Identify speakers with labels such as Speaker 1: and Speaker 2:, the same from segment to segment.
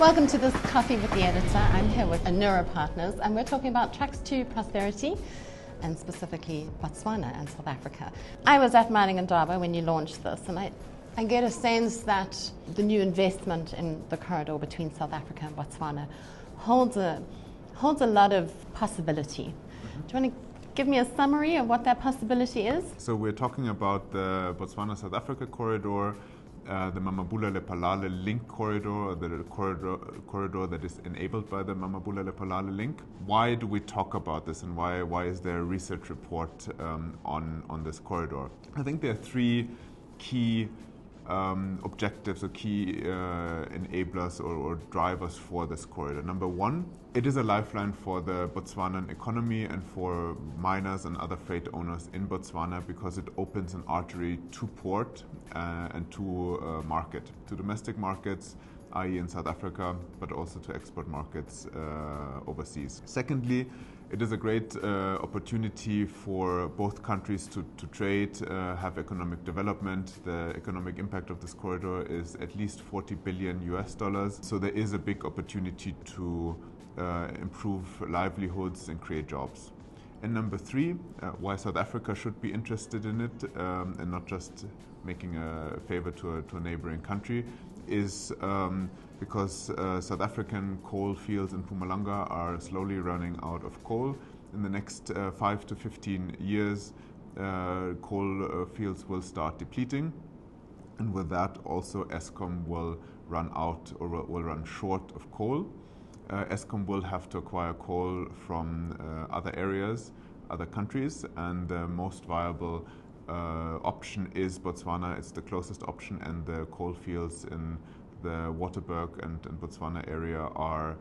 Speaker 1: Welcome to this Coffee with the Editor. I'm here with Anura Partners and we're talking about Tracks to Prosperity and specifically Botswana and South Africa. I was at Mining Indaba when you launched this and I get a sense that the new investment in the corridor between South Africa and Botswana holds a lot of possibility. Do you want to give me a summary of what that possibility is?
Speaker 2: So we're talking about the Botswana-South Africa corridor, the Mmamabula-Lephalale link corridor, the corridor that is enabled by the Mmamabula-Lephalale link. Why do we talk about this, and why is there a research report on this corridor? I think there are three key objectives or key enablers or drivers for this corridor. Number one, it is a lifeline for the Botswanan economy and for miners and other freight owners in Botswana because it opens an artery to port and to market, to domestic markets, i.e. in South Africa, but also to export markets overseas. Secondly, it is a great opportunity for both countries to trade, have economic development. The economic impact of this corridor is at least $40 billion US. So there is a big opportunity to improve livelihoods and create jobs. And number three, why South Africa should be interested in it and not just making a favor to a neighboring country is because South African coal fields in Mpumalanga are slowly running out of coal. In the next 5 to 15 years, coal fields will start depleting, and with that also Eskom will run out or will run short of coal. Eskom will have to acquire coal from other areas, other countries, and the most viable option is Botswana. It's the closest option, and the coal fields in the Waterberg and Botswana area are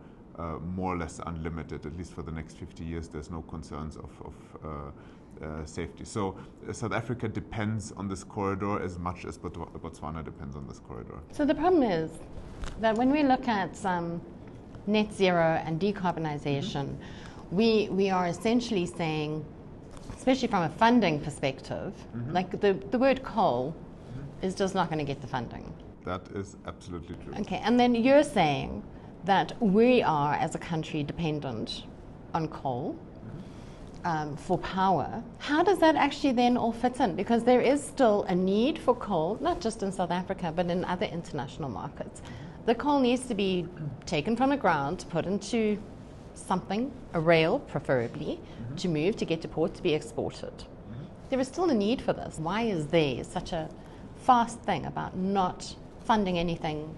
Speaker 2: more or less unlimited. At least for the next 50 years, there's no concerns of safety. So South Africa depends on this corridor as much as Botswana depends on this corridor.
Speaker 1: So the problem is that when we look at net zero and decarbonization, we are essentially saying, especially from a funding perspective, like the word coal is just not going to get the funding.
Speaker 2: That is absolutely true.
Speaker 1: Okay, and then you're saying that we are, as a country, dependent on coal for power. How does that actually then all fit in? Because there is still a need for coal, not just in South Africa, but in other international markets. The coal needs to be taken from the ground, put into something, a rail preferably, to move, to get to port, to be exported. There is still a need for this. Why is there such a fast thing about not funding anything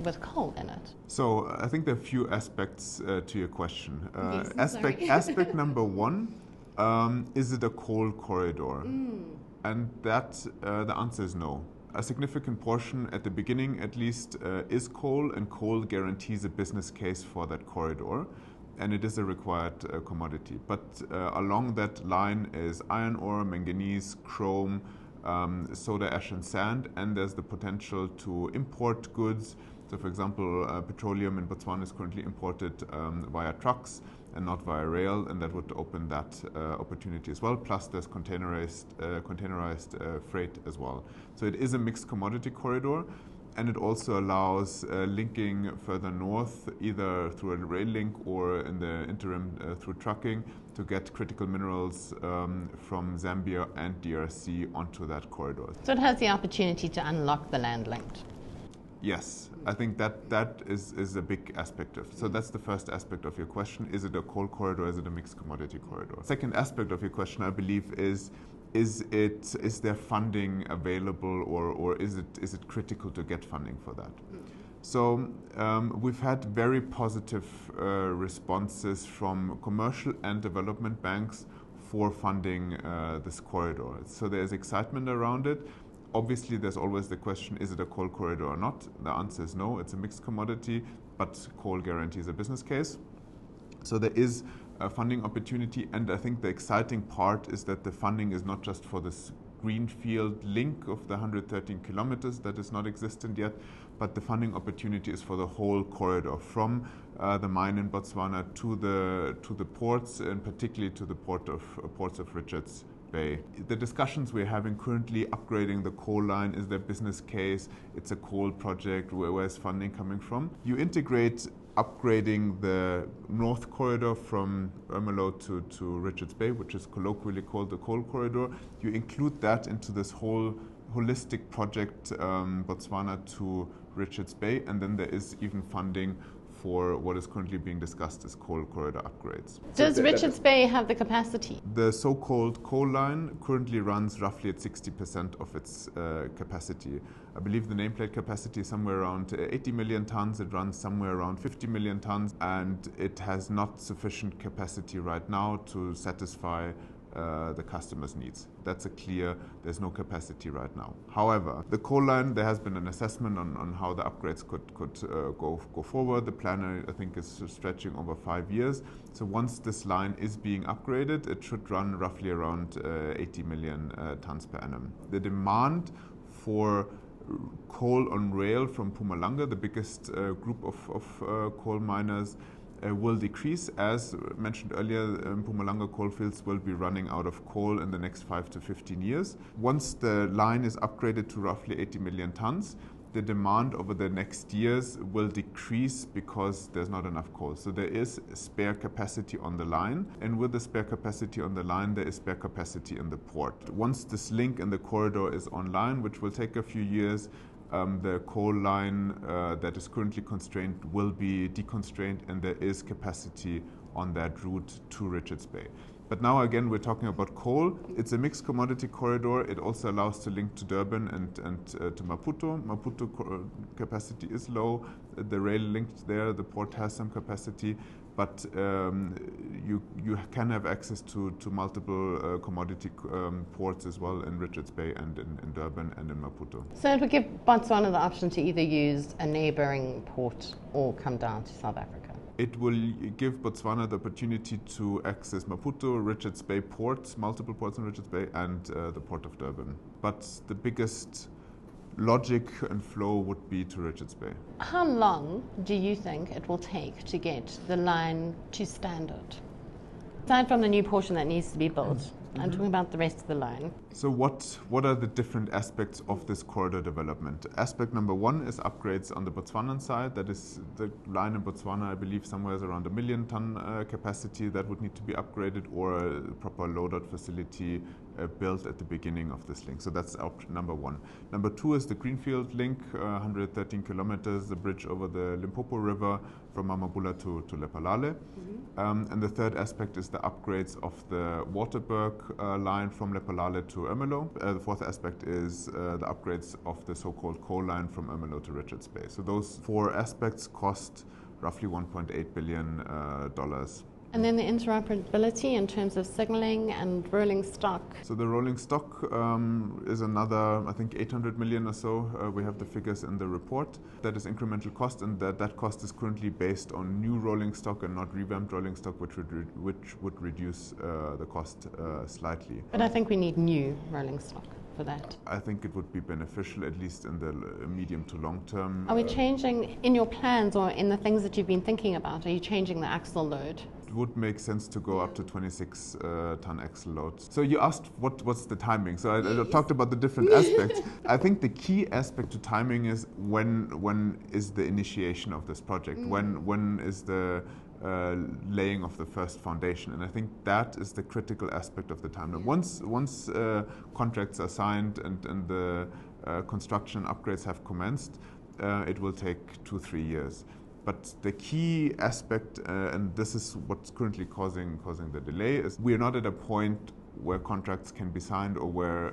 Speaker 1: with coal in it?
Speaker 2: So I think there are a few aspects to your question.
Speaker 1: Yes,
Speaker 2: aspect number one, is it a coal corridor? And that the answer is no. A significant portion at the beginning at least is coal, and coal guarantees a business case for that corridor, and it is a required commodity. But along that line is iron ore, manganese, chrome, soda ash and sand, and there's the potential to import goods. So for example, petroleum in Botswana is currently imported via trucks and not via rail, and that would open that opportunity as well. Plus there's containerized freight as well. So it is a mixed commodity corridor, and it also allows linking further north, either through a rail link or in the interim through trucking, to get critical minerals from Zambia and DRC onto that corridor.
Speaker 1: So it has the opportunity to unlock the land linked.
Speaker 2: Yes, I think that is a big aspect of. So that's the first aspect of your question. Is it a coal corridor? Is it a mixed commodity corridor? Second aspect of your question, I believe, is there funding available, or is it critical to get funding for that? So we've had very positive responses from commercial and development banks for funding this corridor. So there's excitement around it. Obviously, there's always the question, is it a coal corridor or not? The answer is no, it's a mixed commodity, but coal guarantees a business case. So there is a funding opportunity, and I think the exciting part is that the funding is not just for this greenfield link of the 113 kilometers that is not existent yet, but the funding opportunity is for the whole corridor from the mine in Botswana to the ports, and particularly to the ports of Richards Bay. The discussions we're having currently, upgrading the coal line, is their business case, it's a coal project, where's funding coming from? You integrate upgrading the North Corridor from Ermelo to Richards Bay, which is colloquially called the Coal Corridor. You include that into this whole holistic project, Botswana to Richards Bay, and then there is even funding for what is currently being discussed as coal corridor upgrades.
Speaker 1: Does Richards Bay have the capacity?
Speaker 2: The so-called coal line currently runs roughly at 60% of its capacity. I believe the nameplate capacity is somewhere around 80 million tons. It runs somewhere around 50 million tons, and it has not sufficient capacity right now to satisfy the customer's needs. That's a clear, there's no capacity right now. However, the coal line, there has been an assessment on how the upgrades could go forward. The plan, I think, is stretching over 5 years. So once this line is being upgraded, it should run roughly around 80 million tons per annum. The demand for coal on rail from Mpumalanga, the biggest group of coal miners, will decrease. As mentioned earlier, Mpumalanga coalfields will be running out of coal in the next 5 to 15 years. Once the line is upgraded to roughly 80 million tons, the demand over the next years will decrease because there's not enough coal. So there is spare capacity on the line, and with the spare capacity on the line, there is spare capacity in the port. Once this link in the corridor is online, which will take a few years, the coal line that is currently constrained will be deconstrained, and there is capacity on that route to Richards Bay. But now again, we're talking about coal. It's a mixed commodity corridor. It also allows to link to Durban and to Maputo. Maputo capacity is low. The rail linked there, the port has some capacity, but you can have access to multiple commodity ports as well in Richards Bay and in Durban and in Maputo.
Speaker 1: So it would give Botswana the option to either use a neighbouring port or come down to South Africa.
Speaker 2: It will give Botswana the opportunity to access Maputo, Richards Bay ports, multiple ports in Richards Bay, and the port of Durban. But the biggest logic and flow would be to Richards Bay.
Speaker 1: How long do you think it will take to get the line to standard? Aside from the new portion that needs to be built, I'm talking about the rest of the line.
Speaker 2: So what are the different aspects of this corridor development? Aspect number one is upgrades on the Botswanan side. That is the line in Botswana, I believe somewhere is around 1 million ton capacity that would need to be upgraded, or a proper load-out facility built at the beginning of this link. So that's option number one. Number two is the Greenfield link, 113 kilometers, the bridge over the Limpopo River from Mmamabula to Lephalale. And the third aspect is the upgrades of the Waterberg line from Lephalale to Ermelo. The fourth aspect is the upgrades of the so-called coal line from Ermelo to Richards Bay. So those four aspects cost roughly $1.8 billion.
Speaker 1: And then the interoperability in terms of signalling and rolling stock.
Speaker 2: So the rolling stock is another, I think, 800 million or so. We have the figures in the report. That is incremental cost, and that cost is currently based on new rolling stock and not revamped rolling stock, which would reduce the cost slightly.
Speaker 1: But I think we need new rolling stock for that.
Speaker 2: I think it would be beneficial, at least in the medium to long term.
Speaker 1: Are we changing in your plans or in the things that you've been thinking about? Are you changing the axle load?
Speaker 2: It would make sense to go up to 26 ton axle loads. So you asked what's the timing. So I talked about the different aspects. I think the key aspect to timing is when is the initiation of this project? When is the laying of the first foundation? And I think that is the critical aspect of the timeline. Once contracts are signed and the construction upgrades have commenced, it will take 2-3 years. But the key aspect, and this is what's currently causing the delay, is we are not at a point where contracts can be signed or where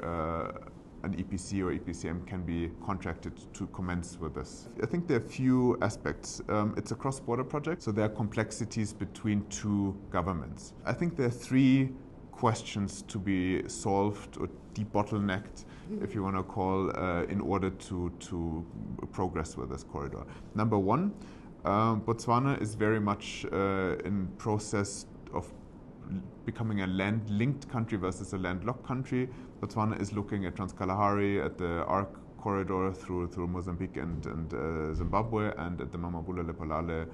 Speaker 2: an EPC or EPCM can be contracted to commence with this. I think there are a few aspects. It's a cross-border project, so there are complexities between two governments. I think there are three questions to be solved or debottlenecked, if you want to call, in order to progress with this corridor. Number one, Botswana is very much in process of becoming a land-linked country versus a landlocked country. Botswana is looking at Trans-Kalahari, at the ARC corridor through Mozambique and Zimbabwe, and at the Mmamabula-Lephalale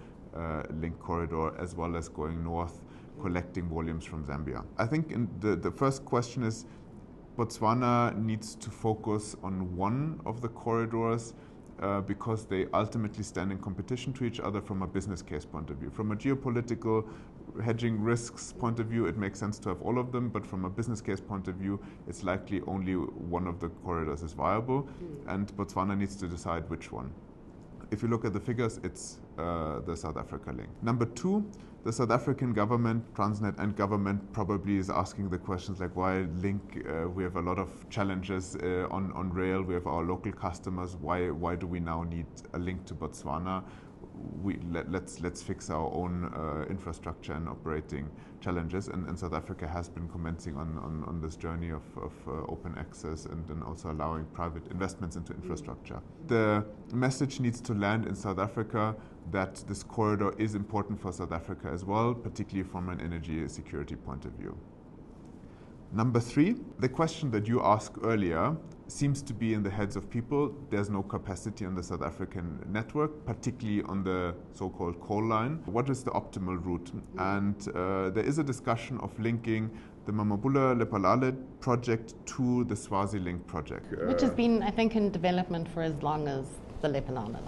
Speaker 2: link corridor, as well as going north collecting volumes from Zambia. I think the first question is Botswana needs to focus on one of the corridors because they ultimately stand in competition to each other from a business case point of view. From a geopolitical hedging risks point of view, it makes sense to have all of them, but from a business case point of view, it's likely only one of the corridors is viable, and Botswana needs to decide which one. If you look at the figures, it's the South Africa link. Number two, the South African government, Transnet and government probably is asking the questions like, why link? We have a lot of challenges on rail. We have our local customers. Why do we now need a link to Botswana? Let's fix our own infrastructure and operating challenges. And South Africa has been commenting on this journey of open access and then also allowing private investments into infrastructure. The message needs to land in South Africa that this corridor is important for South Africa as well, particularly from an energy security point of view. Number three, the question that you asked earlier seems to be in the heads of people. There's no capacity on the South African network, particularly on the so-called coal line. What is the optimal route? And there is a discussion of linking the Mmamabula-Lephalale project to the Swazi-Link project.
Speaker 1: Which has been, I think, in development for as long as the Lephalale line.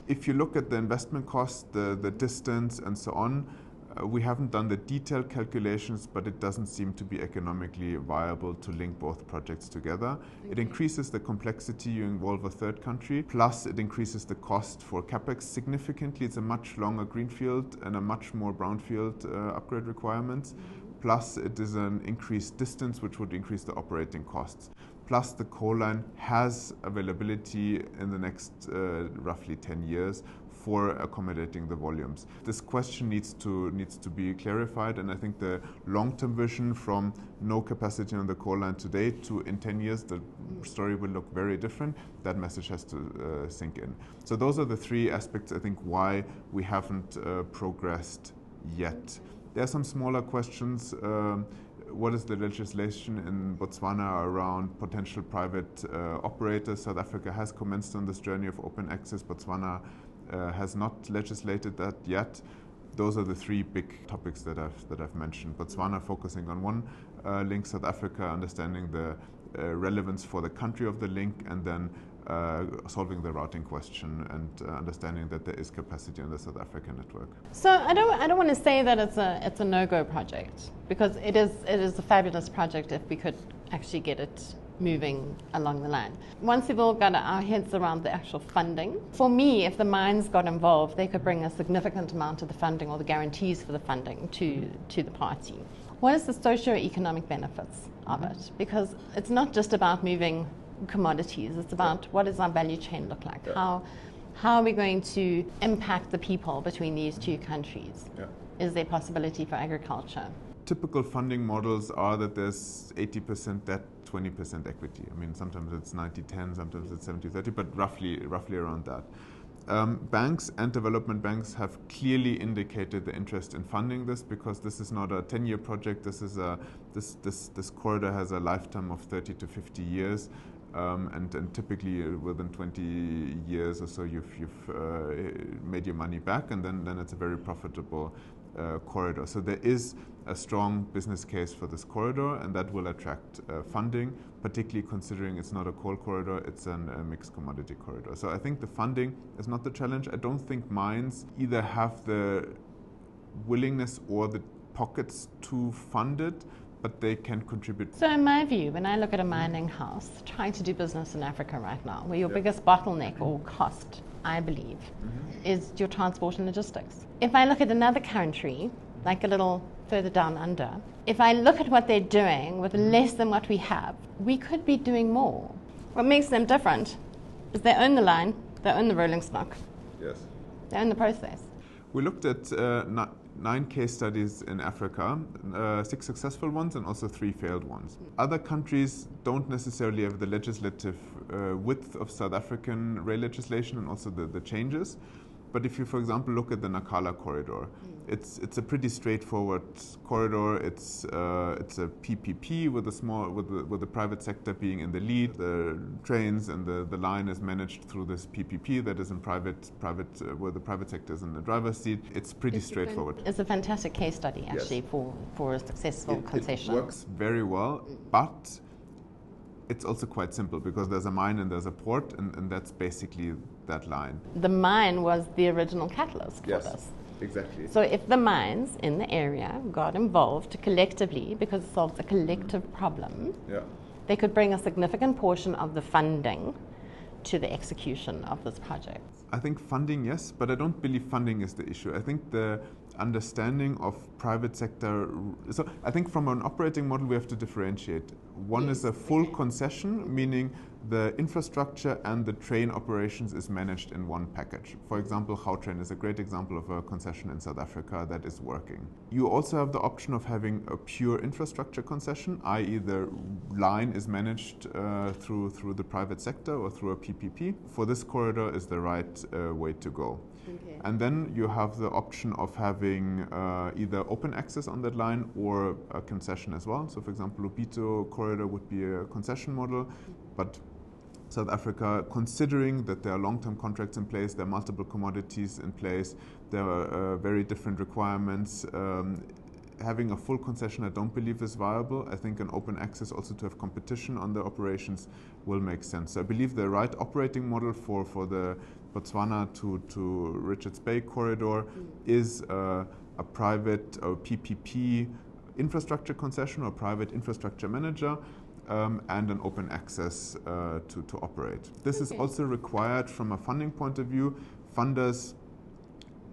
Speaker 2: If you look at the investment cost, the distance and so on, we haven't done the detailed calculations, but it doesn't seem to be economically viable to link both projects together. Okay. It increases the complexity, you involve a third country, plus it increases the cost for CapEx significantly. It's a much longer greenfield and a much more brownfield upgrade requirements. Plus it is an increased distance, which would increase the operating costs. Plus the coal line has availability in the next roughly 10 years for accommodating the volumes. This question needs to be clarified, and I think the long-term vision from no capacity on the coal line today to in 10 years the story will look very different. That message has to sink in. So those are the three aspects, I think, why we haven't progressed yet. There are some smaller questions. What is the legislation in Botswana around potential private operators? South Africa has commenced on this journey of open access. Botswana has not legislated that yet. Those are the three big topics that I've mentioned. Botswana focusing on one link, South Africa understanding the relevance for the country of the link, and then solving the routing question and understanding that there is capacity on the South African network. So
Speaker 1: I don't want to say that it's a no-go project, because it is a fabulous project if we could actually get it moving along the line. Once we've all got our heads around the actual funding, for me, if the mines got involved, they could bring a significant amount of the funding or the guarantees for the funding to the party. What is the socio-economic benefits of it? Because it's not just about moving commodities, it's about what does our value chain look like? How are we going to impact the people between these two countries? Is there possibility for agriculture?
Speaker 2: Typical funding models are that there's 80% debt, 20% equity. I mean, sometimes it's 90-10, sometimes it's 70-30, but roughly around that. Banks and development banks have clearly indicated the interest in funding this, because this is not a 10-year project. This is this corridor has a lifetime of 30 to 50 years. And typically within 20 years or so, you've made your money back, and then it's a very profitable corridor. So there is a strong business case for this corridor, and that will attract funding, particularly considering it's not a coal corridor, it's a mixed commodity corridor. So I think the funding is not the challenge. I don't think mines either have the willingness or the pockets to fund it, but they can contribute.
Speaker 1: So in my view, when I look at a mining house trying to do business in Africa right now, where your biggest bottleneck or cost, I believe, is your transport and logistics. If I look at another country, like a little further down under, if I look at what they're doing with less than what we have, we could be doing more. What makes them different is they own the line, they own the rolling stock.
Speaker 2: Yes.
Speaker 1: They own the process.
Speaker 2: We looked at 9 case studies in Africa, 6 successful ones and also 3 failed ones. Other countries don't necessarily have the legislative width of South African rail legislation and also the changes. But if you, for example, look at the Nacala corridor, it's a pretty straightforward corridor. It's a PPP with the private sector being in the lead. The trains and the line is managed through this PPP that is in private where the private sector is in the driver's seat. It's pretty straightforward.
Speaker 1: It's a fantastic case study actually, yes, for a successful concession.
Speaker 2: It works very well, but it's also quite simple because there's a mine and there's a port, and that's basically that line.
Speaker 1: The mine was the original catalyst for this.
Speaker 2: Exactly.
Speaker 1: So if the mines in the area got involved collectively, because it solves a collective problem, they could bring a significant portion of the funding to the execution of this project.
Speaker 2: I think funding, yes, but I don't believe funding is the issue. I think the understanding of private sector. So I think from an operating model we have to differentiate. One is a full concession, meaning the infrastructure and the train operations is managed in one package. For example, Gautrain is a great example of a concession in South Africa that is working. You also have the option of having a pure infrastructure concession, i.e. the line is managed through the private sector or through a PPP. For this corridor is the right way to go. Okay. And then you have the option of having either open access on that line or a concession as well. So for example, Lobito corridor would be a concession model, but South Africa, considering that there are long-term contracts in place, there are multiple commodities in place, there are very different requirements. Having a full concession I don't believe is viable. I think an open access also to have competition on the operations will make sense. So I believe the right operating model for the Botswana to Richards Bay corridor is a private PPP infrastructure concession or private infrastructure manager, and an open access to operate. This is also required from a funding point of view. Funders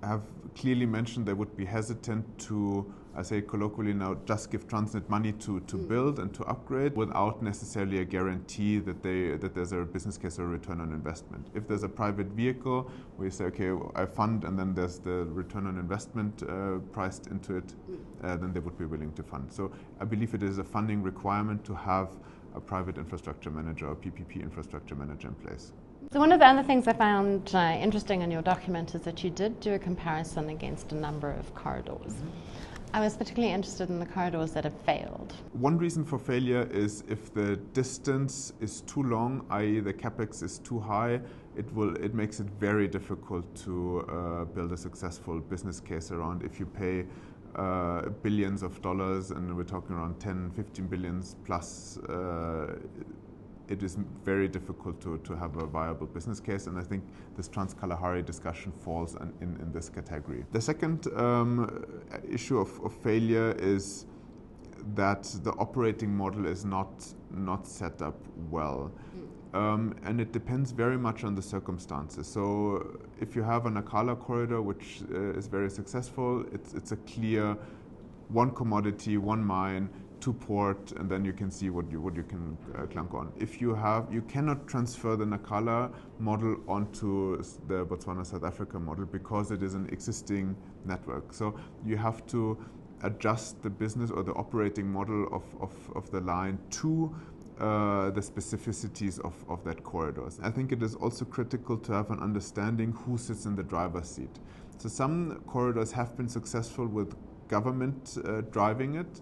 Speaker 2: have clearly mentioned they would be hesitant to, I say colloquially now, just give Transnet money to build and to upgrade without necessarily a guarantee that there's a business case or return on investment. If there's a private vehicle where you say, okay, I fund, and then there's the return on investment priced into it, then they would be willing to fund. So I believe it is a funding requirement to have a private infrastructure manager or PPP infrastructure manager in place.
Speaker 1: So one of the other things I found interesting in your document is that you did do a comparison against a number of corridors. I was particularly interested in the corridors that have failed. One
Speaker 2: reason for failure is if the distance is too long, i.e. the capex is too high, it makes it very difficult to build a successful business case around. If you pay billions of dollars, and we're talking around 10, 15 billions plus, it is very difficult to have a viable business case, and I think this Trans-Kalahari discussion falls in this category. The second issue of failure is that the operating model is not set up well. And it depends very much on the circumstances. So if you have a Nacala corridor, which is very successful, it's a clear one commodity, one mine, to port, and then you can see what you can clunk on. If you cannot transfer the Nacala model onto the Botswana-South Africa model because it is an existing network. So you have to adjust the business or the operating model of the line to the specificities of that corridor. I think it is also critical to have an understanding who sits in the driver's seat. So some corridors have been successful with government driving it.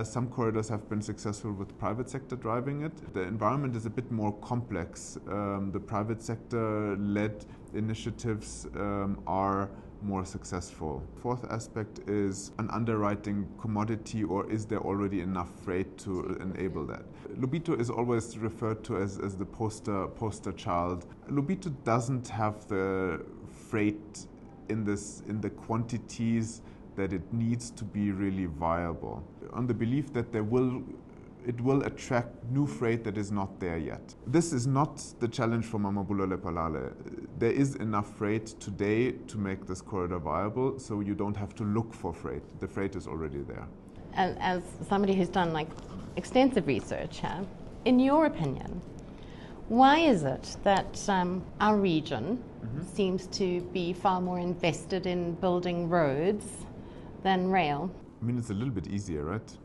Speaker 2: Some corridors have been successful with private sector driving it. The environment is a bit more complex. The private sector-led initiatives are more successful. Fourth aspect is an underwriting commodity, or is there already enough freight to enable that? Lobito is always referred to as the poster child. Lobito doesn't have the freight in the quantities that it needs to be really viable, on the belief that it will attract new freight that is not there yet. This is not the challenge for Mmamabula-Lephalale. There is enough freight today to make this corridor viable, so you don't have to look for freight. The freight is already there.
Speaker 1: As somebody who's done extensive research here, in your opinion, why is it that our region seems to be far more invested in building roads than rail?
Speaker 2: I mean, it's a little bit easier, right?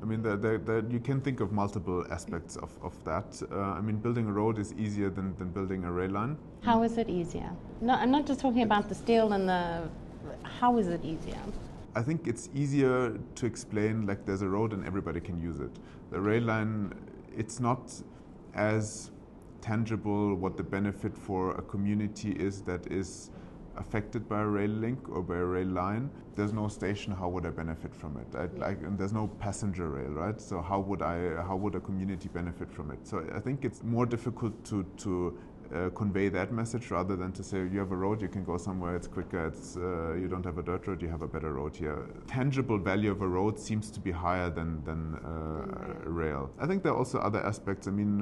Speaker 2: I mean, you can think of multiple aspects of that. I mean, building a road is easier than building a rail line.
Speaker 1: How is it easier? No, I'm not just talking about the steel and the... How is it easier?
Speaker 2: I think it's easier to explain, like there's a road and everybody can use it. The rail line, it's not as tangible what the benefit for a community is that is affected by a rail link or by a rail line. There's no station, how would I benefit from it? And there's no passenger rail, right? So how would a community benefit from it? So I think it's more difficult to convey that message rather than to say you have a road, you can go somewhere, it's quicker, you don't have a dirt road, you have a better road here. Tangible value of a road seems to be higher than rail. I think there are also other aspects. I mean,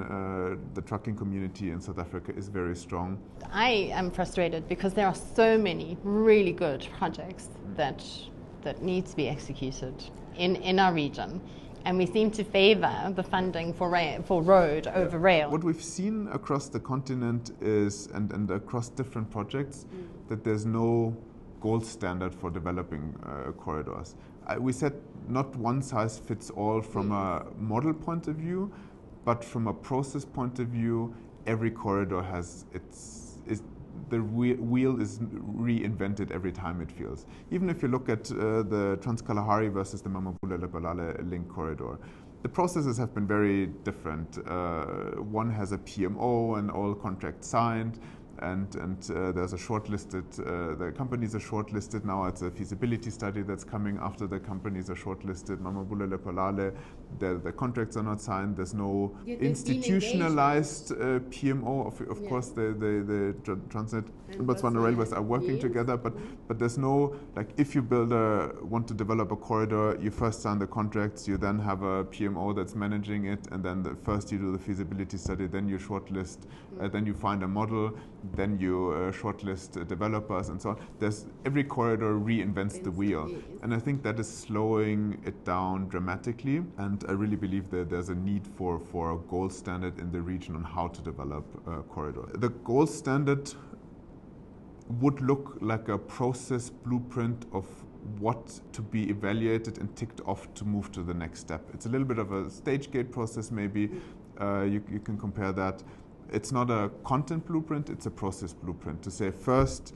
Speaker 2: the trucking community in South Africa is very strong.
Speaker 1: I am frustrated because there are so many really good projects that need to be executed in our region. And we seem to favour the funding for road over rail.
Speaker 2: What we've seen across the continent is, and across different projects, that there's no gold standard for developing corridors. We said not one size fits all from a model point of view, but from a process point of view, every corridor has the wheel is reinvented every time it feels. Even if you look at the Trans-Kalahari versus the Mmamabula-Lephalale link corridor, the processes have been very different. One has a PMO and all contracts signed, and there's a shortlisted, the companies are shortlisted now. It's a feasibility study that's coming after the companies are shortlisted. Mmamabula-Lephalale, the contracts are not signed. There's no institutionalized PMO. Of course, the Transnet and Botswana Railways are working together, but there's no, like, if you want to develop a corridor, you first sign the contracts, you then have a PMO that's managing it, and then first you do the feasibility study, then you shortlist, then you find a model, then you shortlist developers and so on. Every corridor reinvents the wheel, and I think that is slowing it down dramatically, and I really believe that there's a need for a gold standard in the region on how to develop a corridor. The gold standard would look like a process blueprint of what to be evaluated and ticked off to move to the next step. It's a little bit of a stage gate process maybe. You can compare that. It's not a content blueprint, it's a process blueprint. To say first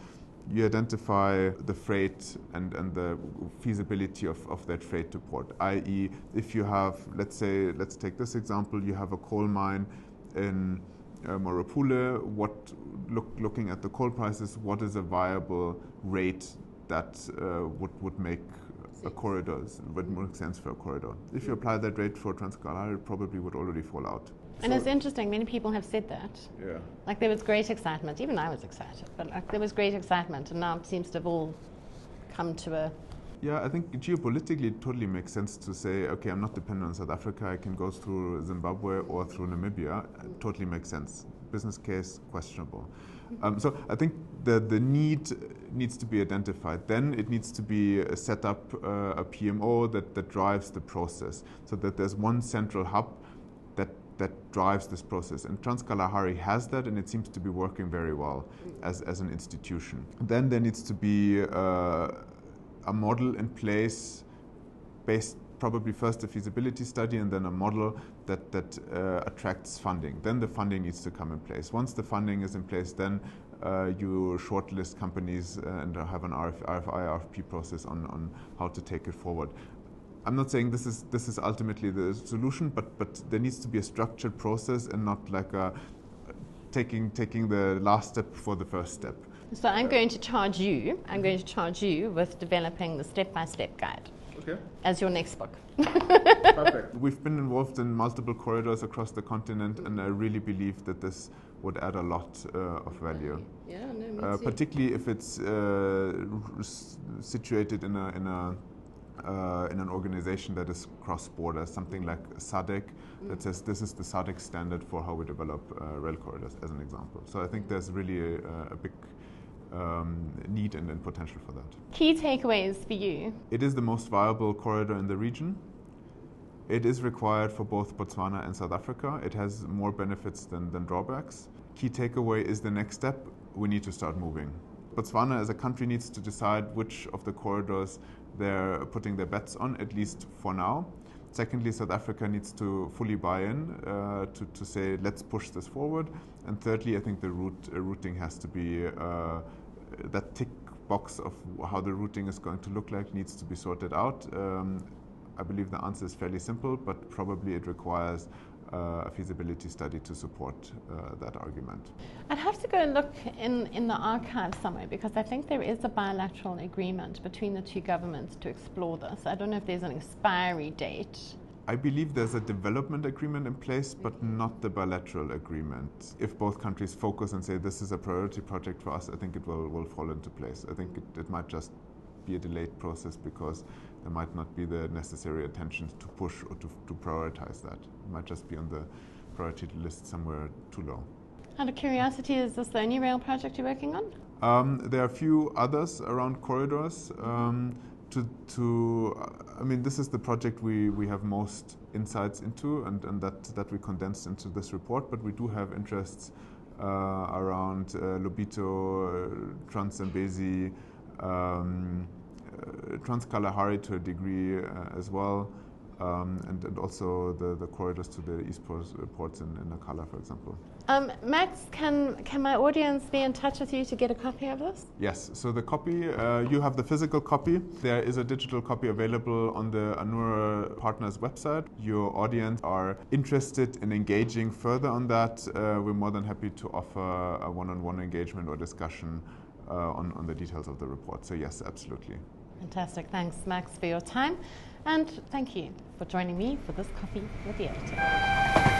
Speaker 2: you identify the freight and the feasibility of that freight to port, i.e. if you have, let's take this example, you have a coal mine in Morapule, looking at the coal prices, what is a viable rate that would make a corridor, would make sense for a corridor. If you apply that rate for Trans-Kalahari, it probably would already fall out.
Speaker 1: And it's interesting, many people have said that.
Speaker 2: Yeah.
Speaker 1: Like there was great excitement, even I was excited, but like there was great excitement, and now it seems to have all come to a...
Speaker 2: Yeah, I think geopolitically it totally makes sense to say, okay, I'm not dependent on South Africa, I can go through Zimbabwe or through Namibia. It totally makes sense. Business case, questionable. So I think the need needs to be identified. Then it needs to be set up a PMO that drives the process, so that there's one central hub that drives this process. And Trans-Kalahari has that, and it seems to be working very well as an institution. Then there needs to be a model in place based probably first a feasibility study and then a model that attracts funding. Then the funding needs to come in place. Once the funding is in place, then you shortlist companies and have an RFI, RFP process on how to take it forward. I'm not saying this is ultimately the solution, but there needs to be a structured process and not like taking the last step for the first step.
Speaker 1: So I'm going to charge you with developing the step-by-step guide.
Speaker 2: Okay.
Speaker 1: As your next book.
Speaker 2: Perfect. We've been involved in multiple corridors across the continent, and I really believe that this would add a lot of value.
Speaker 1: Yeah, no, me too.
Speaker 2: Particularly if it's situated in an organization that is cross-border, something like SADC, that says this is the SADC standard for how we develop rail corridors, as an example. So I think there's really a big need and potential for that.
Speaker 1: Key takeaways for you?
Speaker 2: It is the most viable corridor in the region. It is required for both Botswana and South Africa. It has more benefits than drawbacks. Key takeaway is the next step. We need to start moving. Botswana as a country needs to decide which of the corridors they're putting their bets on, at least for now. Secondly, South Africa needs to fully buy in to say, let's push this forward. And thirdly, I think the routing has to be, that tick box of how the routing is going to look like needs to be sorted out. I believe the answer is fairly simple, but probably it requires a feasibility study to support that argument.
Speaker 1: I'd have to go and look in the archive somewhere, because I think there is a bilateral agreement between the two governments to explore this. I don't know if there's an expiry date.
Speaker 2: I believe there's a development agreement in place, but not the bilateral agreement. If both countries focus and say this is a priority project for us, I think it will fall into place. I think it might just be a delayed process because there might not be the necessary attention to push or to prioritize that. It might just be on the priority list somewhere too low.
Speaker 1: Out of curiosity, is this the only rail project you're working on?
Speaker 2: There are a few others around corridors. I mean, this is the project we have most insights into, and that we condensed into this report. But we do have interests around Lobito, Trans-Zambezi, Trans-Kalahari to a degree as well, and also the corridors to the East ports in Nakala, for example.
Speaker 1: Max, can my audience be in touch with you to get a copy of this?
Speaker 2: Yes, so the copy, you have the physical copy. There is a digital copy available on the Anura Partners website. Your audience are interested in engaging further on that. We're more than happy to offer a one-on-one engagement or discussion on the details of the report. So yes, absolutely.
Speaker 1: Fantastic. Thanks, Max, for your time. And thank you for joining me for this Coffee with the Editor.